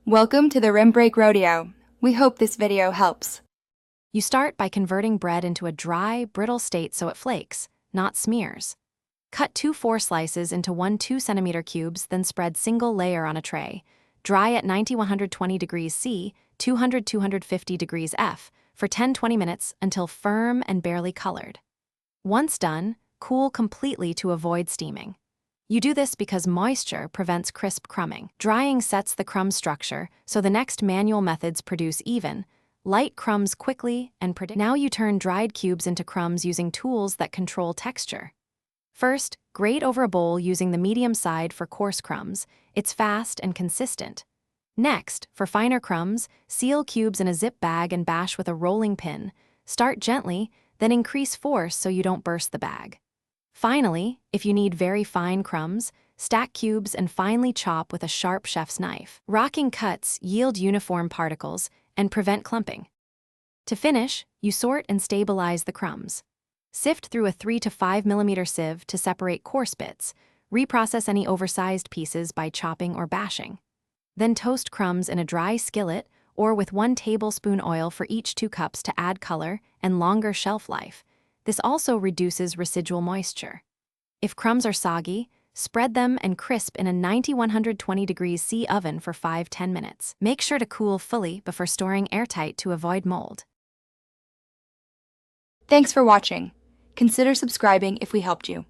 Welcome to the Rim Break Rodeo. We hope this video helps. You start by converting bread into a dry, brittle state so it flakes, not smears. Cut 2 4 slices into 1 2-centimeter cubes, then spread single layer on a tray. Dry at 90-120 degrees C, 200-250 degrees F, for 10-20 minutes until firm and barely colored. Once done, cool completely to avoid steaming. You do this because moisture prevents crisp crumbing. Drying sets the crumb structure, so the next manual methods produce even, light crumbs quickly and predictably. Now you turn dried cubes into crumbs using tools that control texture. First, grate over a bowl using the medium side for coarse crumbs. It's fast and consistent. Next, for finer crumbs, seal cubes in a zip bag and bash with a rolling pin. Start gently, then increase force so you don't burst the bag. Finally, if you need very fine crumbs, stack cubes and finely chop with a sharp chef's knife. Rocking cuts yield uniform particles and prevent clumping. To finish, you sort and stabilize the crumbs. Sift through a 3 to 5 millimeter sieve to separate coarse bits. Reprocess any oversized pieces by chopping or bashing. Then toast crumbs in a dry skillet or with 1 tablespoon oil for each 2 cups to add color and longer shelf life. This also reduces residual moisture. If crumbs are soggy, spread them and crisp in a 90-120 degrees C oven for 5-10 minutes. Make sure to cool fully before storing airtight to avoid mold. Thanks for watching. Consider subscribing if we helped you.